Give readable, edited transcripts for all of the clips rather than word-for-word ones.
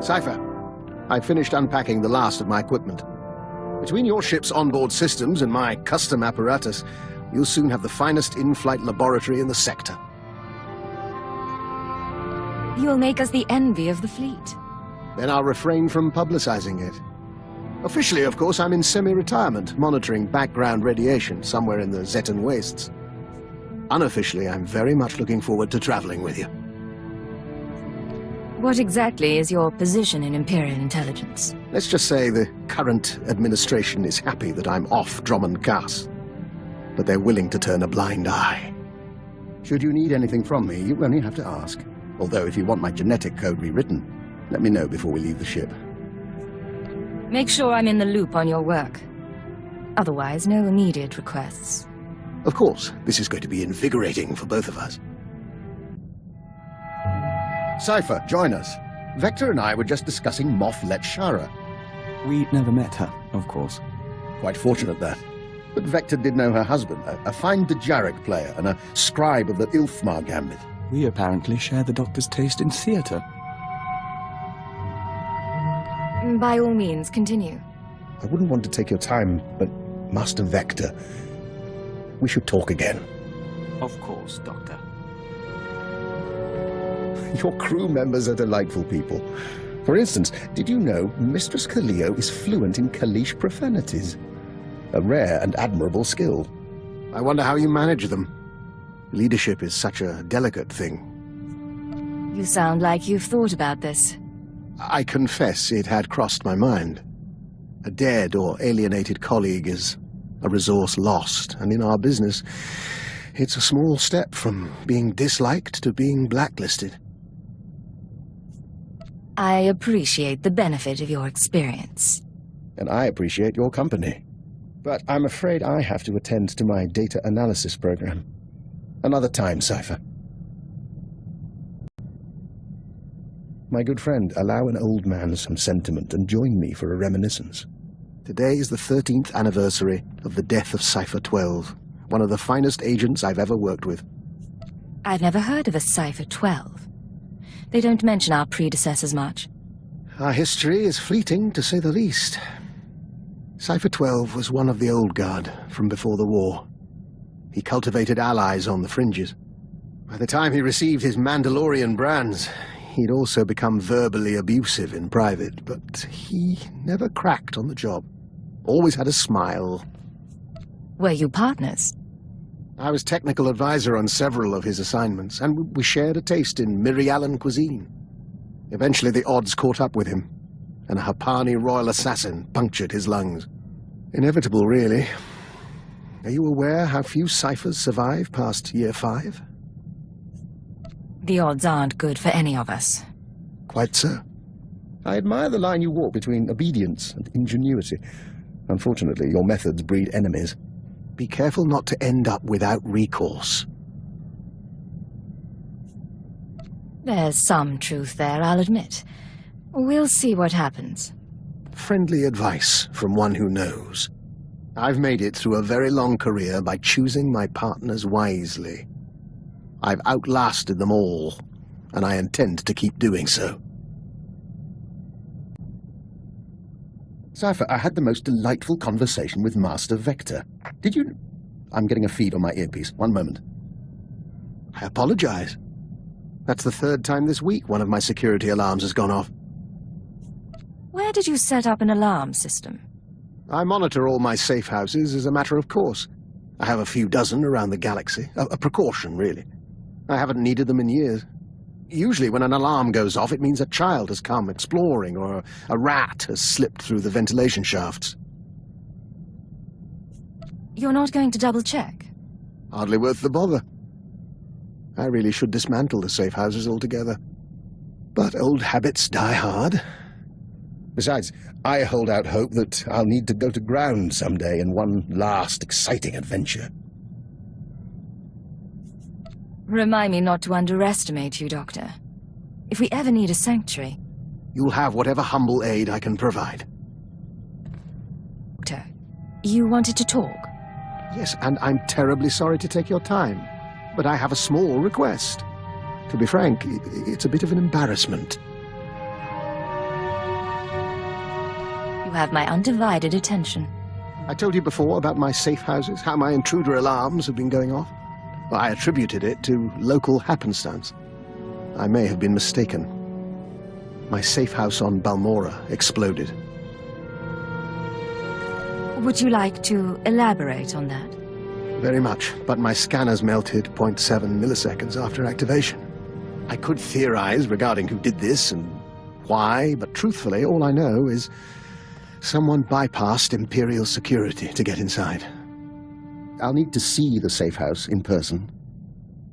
Cypher, I've finished unpacking the last of my equipment. Between your ship's onboard systems and my custom apparatus, you'll soon have the finest in-flight laboratory in the sector. You'll make us the envy of the fleet. Then I'll refrain from publicizing it. Officially, of course, I'm in semi-retirement, monitoring background radiation somewhere in the Zetan wastes. Unofficially, I'm very much looking forward to traveling with you. What exactly is your position in Imperial intelligence? Let's just say the current administration is happy that I'm off Drummond Gas, but they're willing to turn a blind eye. Should you need anything from me, you only have to ask. Although if you want my genetic code rewritten, let me know before we leave the ship. Make sure I'm in the loop on your work. Otherwise, no immediate requests. Of course, this is going to be invigorating for both of us. Cypher, join us. Vector and I were just discussing Moff Letshara. We never met her, of course. Quite fortunate, that. But Vector did know her husband, a fine Dejaric player and a scribe of the Ilfmar Gambit. We apparently share the Doctor's taste in theatre. By all means, continue. I wouldn't want to take your time, but Master Vector, we should talk again. Of course, Doctor. Your crew members are delightful people. For instance, did you know Mistress Kaleo is fluent in Kalish profanities? A rare and admirable skill. I wonder how you manage them. Leadership is such a delicate thing. You sound like you've thought about this. I confess it had crossed my mind. A dead or alienated colleague is a resource lost, and in our business, it's a small step from being disliked to being blacklisted. I appreciate the benefit of your experience. And I appreciate your company. But I'm afraid I have to attend to my data analysis program. Another time, Cypher. My good friend, allow an old man some sentiment and join me for a reminiscence. Today is the 13th anniversary of the death of Cypher 1, of the finest agents I've ever worked with. I've never heard of a Cypher 12. They don't mention our predecessors much. Our history is fleeting, to say the least. Cypher 12 was one of the old guard from before the war. He cultivated allies on the fringes. By the time he received his Mandalorian brands, he'd also become verbally abusive in private, but he never cracked on the job. Always had a smile. Were you partners? I was technical advisor on several of his assignments, and we shared a taste in Mirialan cuisine. Eventually the odds caught up with him, and a Hapani royal assassin punctured his lungs. Inevitable, really. Are you aware how few ciphers survive past year 5? The odds aren't good for any of us. Quite so. I admire the line you walk between obedience and ingenuity. Unfortunately, your methods breed enemies. Be careful not to end up without recourse. There's some truth there, I'll admit. We'll see what happens. Friendly advice from one who knows. I've made it through a very long career by choosing my partners wisely. I've outlasted them all, and I intend to keep doing so. Cypher, I had the most delightful conversation with Master Vector. Did you... I'm getting a feed on my earpiece. One moment. I apologize. That's the 3rd time this week one of my security alarms has gone off. Where did you set up an alarm system? I monitor all my safe houses as a matter of course. I have a few dozen around the galaxy. A precaution, really. I haven't needed them in years. Usually when an alarm goes off, it means a child has come exploring, or a rat has slipped through the ventilation shafts. You're not going to double-check? Hardly worth the bother. I really should dismantle the safe houses altogether. But old habits die hard. Besides, I hold out hope that I'll need to go to ground someday in one last exciting adventure. Remind me not to underestimate you, Doctor. If we ever need a sanctuary... You'll have whatever humble aid I can provide. Doctor, you wanted to talk? Yes, and I'm terribly sorry to take your time, but I have a small request. To be frank, it's a bit of an embarrassment. You have my undivided attention. I told you before about my safe houses, how my intruder alarms have been going off. Well, I attributed it to local happenstance. I may have been mistaken. My safe house on Balmora exploded. Would you like to elaborate on that? Very much, but my scanners melted 0.7 milliseconds after activation. I could theorize regarding who did this and why, but truthfully, all I know is someone bypassed Imperial security to get inside. I'll need to see the safe house in person.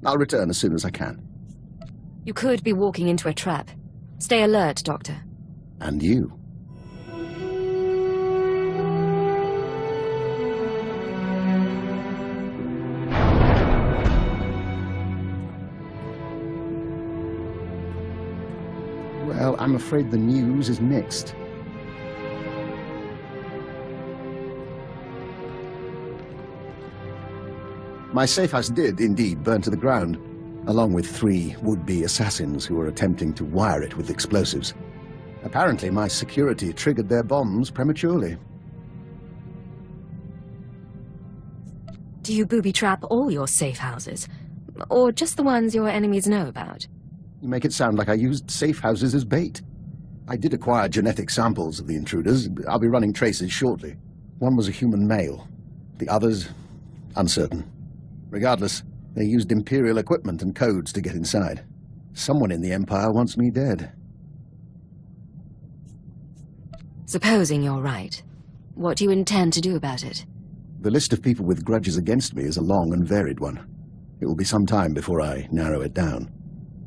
I'll return as soon as I can. You could be walking into a trap. Stay alert, Doctor. And you. Well, I'm afraid the news is mixed. My safe house did indeed burn to the ground, along with 3 would-be assassins who were attempting to wire it with explosives. Apparently, my security triggered their bombs prematurely. Do you booby-trap all your safe houses? Or just the ones your enemies know about? You make it sound like I used safe houses as bait. I did acquire genetic samples of the intruders. I'll be running traces shortly. One was a human male. The others, uncertain. Regardless, they used Imperial equipment and codes to get inside. Someone in the Empire wants me dead. Supposing you're right, what do you intend to do about it? The list of people with grudges against me is a long and varied one. It will be some time before I narrow it down.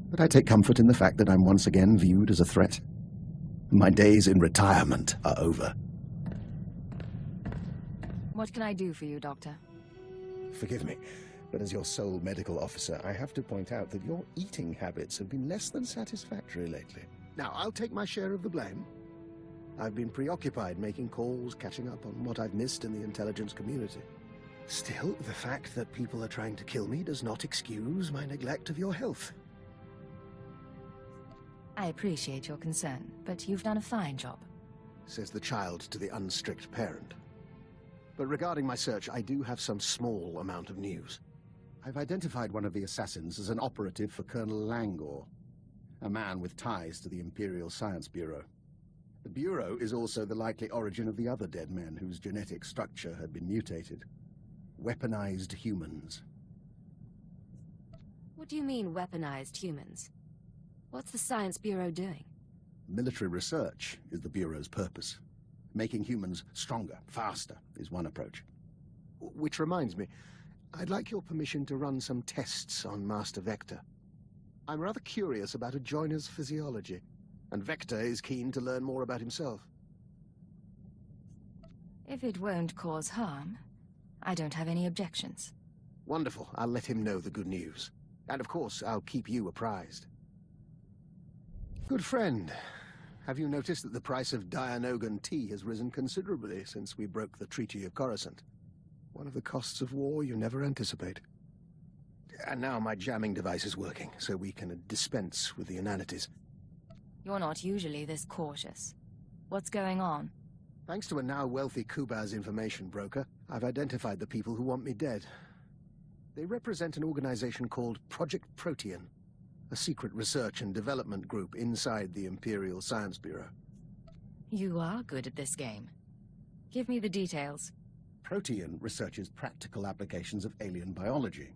But I take comfort in the fact that I'm once again viewed as a threat. My days in retirement are over. What can I do for you, Doctor? Forgive me, but as your sole medical officer, I have to point out that your eating habits have been less than satisfactory lately. Now, I'll take my share of the blame. I've been preoccupied making calls, catching up on what I've missed in the intelligence community. Still, the fact that people are trying to kill me does not excuse my neglect of your health. I appreciate your concern, but you've done a fine job. Says the child to the unstrict parent. But regarding my search, I do have some small amount of news. I've identified one of the assassins as an operative for Colonel Langor, a man with ties to the Imperial Science Bureau. The Bureau is also the likely origin of the other dead men whose genetic structure had been mutated. Weaponized humans. What do you mean, weaponized humans? What's the Science Bureau doing? Military research is the Bureau's purpose. Making humans stronger, faster, is one approach. Which reminds me, I'd like your permission to run some tests on Master Vector. I'm rather curious about a joiner's physiology, and Vector is keen to learn more about himself. If it won't cause harm, I don't have any objections. Wonderful. I'll let him know the good news. And of course, I'll keep you apprised. Good friend, have you noticed that the price of Dianogan tea has risen considerably since we broke the Treaty of Coruscant? One of the costs of war you never anticipate. And now my jamming device is working, so we can dispense with the inanities. You're not usually this cautious. What's going on? Thanks to a now wealthy Kubaz information broker, I've identified the people who want me dead. They represent an organization called Project Protean, a secret research and development group inside the Imperial Science Bureau. You are good at this game. Give me the details. Protean researches practical applications of alien biology.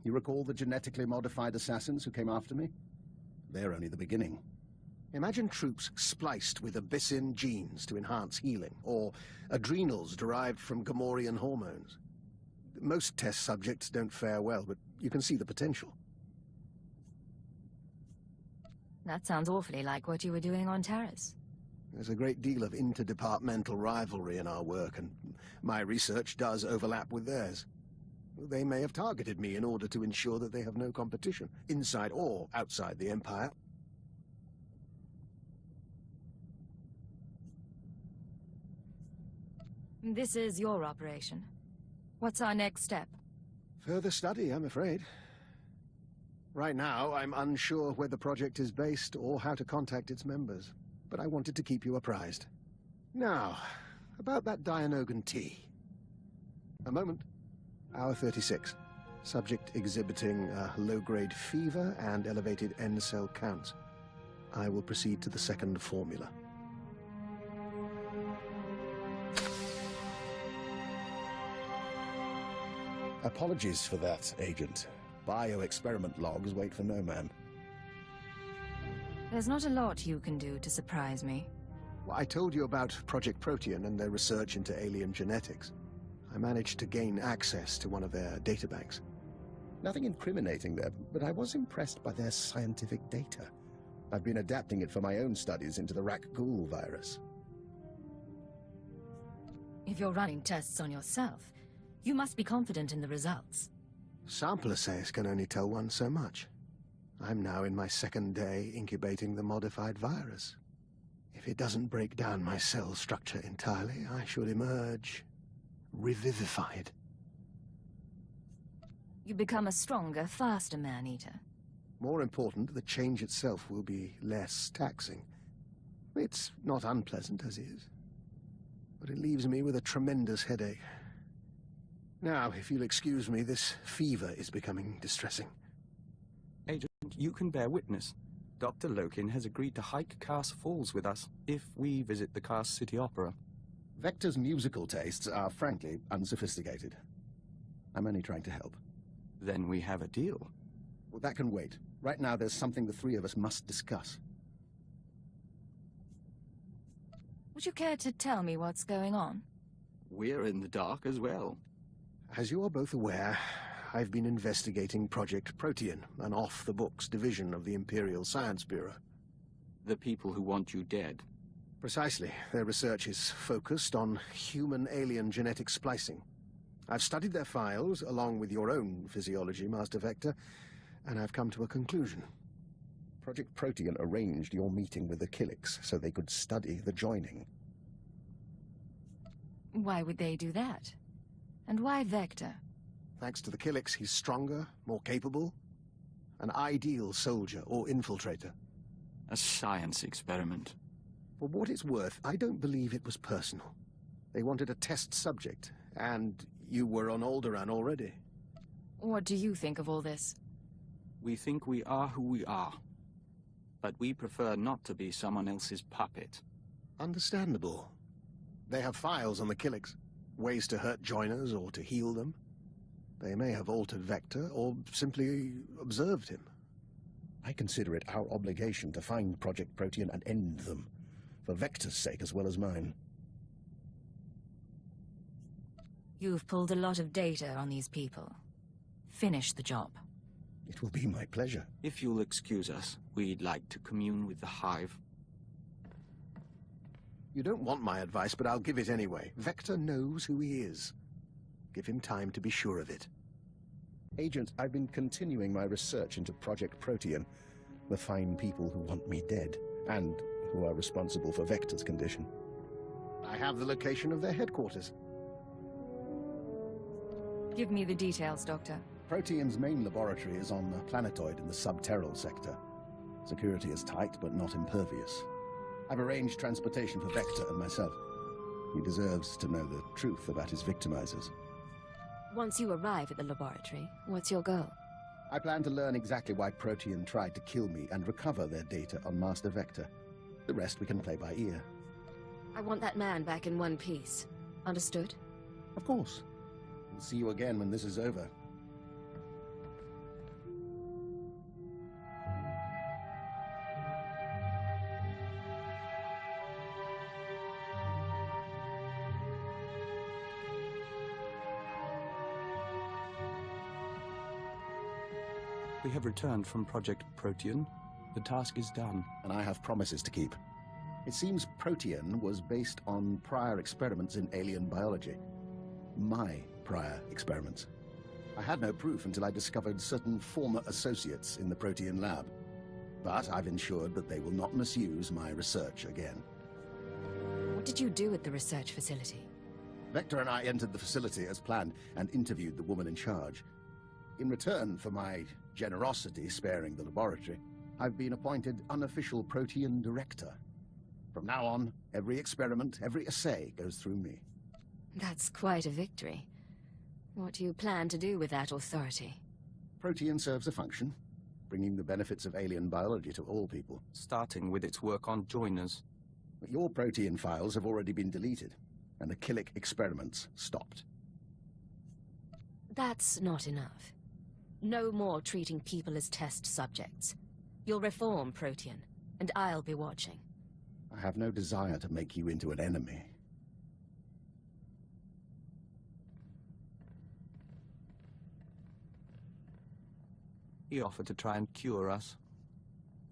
You recall the genetically modified assassins who came after me? They're only the beginning. Imagine troops spliced with Abyssin genes to enhance healing, or adrenals derived from Gamorrean hormones. Most test subjects don't fare well, but you can see the potential. That sounds awfully like what you were doing on Taris. There's a great deal of interdepartmental rivalry in our work, and my research does overlap with theirs. They may have targeted me in order to ensure that they have no competition, inside or outside the Empire. This is your operation. What's our next step? Further study, I'm afraid. Right now, I'm unsure where the project is based or how to contact its members, but I wanted to keep you apprised. Now, about that Dianogan tea. A moment. Hour 36. Subject exhibiting low-grade fever and elevated N-cell counts. I will proceed to the second formula. Apologies for that, Agent. Bioexperiment logs wait for no man. There's not a lot you can do to surprise me. Well, I told you about Project Protean and their research into alien genetics. I managed to gain access to one of their databanks. Nothing incriminating there, but I was impressed by their scientific data. I've been adapting it for my own studies into the Rak-Ghoul virus. If you're running tests on yourself, you must be confident in the results. Sample assays can only tell one so much. I'm now in my second day incubating the modified virus. If it doesn't break down my cell structure entirely, I should emerge revivified. You become a stronger, faster man-eater. More important, the change itself will be less taxing. It's not unpleasant as is, but it leaves me with a tremendous headache. Now, if you'll excuse me, this fever is becoming distressing. Agent, you can bear witness. Dr. Lokin has agreed to hike Cars Falls with us if we visit the Cars City Opera. Vector's musical tastes are, frankly, unsophisticated. I'm only trying to help. Then we have a deal. Well, that can wait. Right now, there's something the three of us must discuss. Would you care to tell me what's going on? We're in the dark as well. As you are both aware, I've been investigating Project Protean, an off-the-books division of the Imperial Science Bureau. The people who want you dead. Precisely. Their research is focused on human-alien genetic splicing. I've studied their files, along with your own physiology, Master Vector, and I've come to a conclusion. Project Protean arranged your meeting with the Killiks so they could study the joining. Why would they do that? And why Vector? Thanks to the Killiks, he's stronger, more capable, an ideal soldier or infiltrator. A science experiment. For what it's worth, I don't believe it was personal. They wanted a test subject, and you were on Alderaan already. What do you think of all this? We think we are who we are. But we prefer not to be someone else's puppet. Understandable. They have files on the Killiks, ways to hurt joiners or to heal them. They may have altered Vector or simply observed him. I consider it our obligation to find Project Protean and end them, for Vector's sake as well as mine. You've pulled a lot of data on these people. Finish the job. It will be my pleasure. If you'll excuse us, we'd like to commune with the Hive. You don't want my advice, but I'll give it anyway. Vector knows who he is. Give him time to be sure of it. Agent, I've been continuing my research into Project Protean, the fine people who want me dead, and who are responsible for Vector's condition. I have the location of their headquarters. Give me the details, Doctor. Protean's main laboratory is on a planetoid in the subterral sector. Security is tight, but not impervious. I've arranged transportation for Vector and myself. He deserves to know the truth about his victimizers. Once you arrive at the laboratory, what's your goal? I plan to learn exactly why Protean tried to kill me and recover their data on Master Vector. The rest we can play by ear. I want that man back in one piece. Understood? Of course. We'll see you again when this is over. We have returned from Project Protean. The task is done. And I have promises to keep. It seems Protean was based on prior experiments in alien biology. My prior experiments. I had no proof until I discovered certain former associates in the Protean lab. But I've ensured that they will not misuse my research again. What did you do at the research facility? Vector and I entered the facility as planned and interviewed the woman in charge. In return for my generosity sparing the laboratory, I've been appointed unofficial Protean director. From now on, every experiment, every assay goes through me. That's quite a victory. What do you plan to do with that authority? Protean serves a function, bringing the benefits of alien biology to all people. Starting with its work on joiners. But your Protean files have already been deleted, and the Killick experiments stopped. That's not enough. No more treating people as test subjects. You'll reform Protean, and I'll be watching. I have no desire to make you into an enemy. He offered to try and cure us.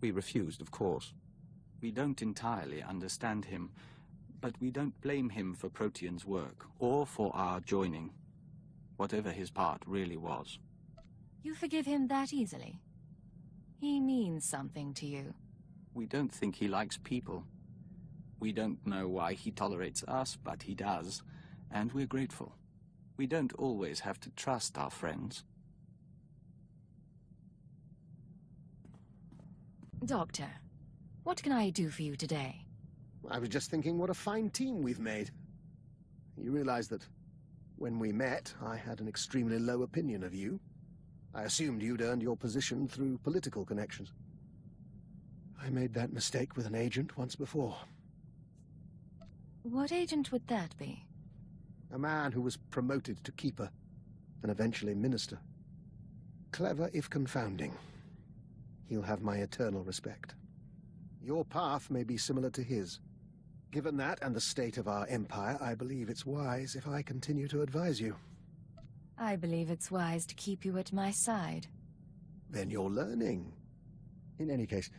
We refused, of course. We don't entirely understand him, but we don't blame him for Protean's work, or for our joining, whatever his part really was. You forgive him that easily? He means something to you. We don't think he likes people. We don't know why he tolerates us, but he does, and we're grateful. We don't always have to trust our friends. Doctor, what can I do for you today? I was just thinking what a fine team we've made. You realize that when we met, I had an extremely low opinion of you. I assumed you'd earned your position through political connections. I made that mistake with an agent once before. What agent would that be? A man who was promoted to keeper, and eventually minister. Clever if confounding. He'll have my eternal respect. Your path may be similar to his. Given that and the state of our empire, I believe it's wise if I continue to advise you. I believe it's wise to keep you at my side. Then you're learning. In any case,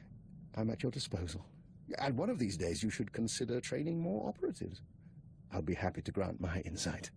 I'm at your disposal. And one of these days you should consider training more operatives. I'll be happy to grant my insight.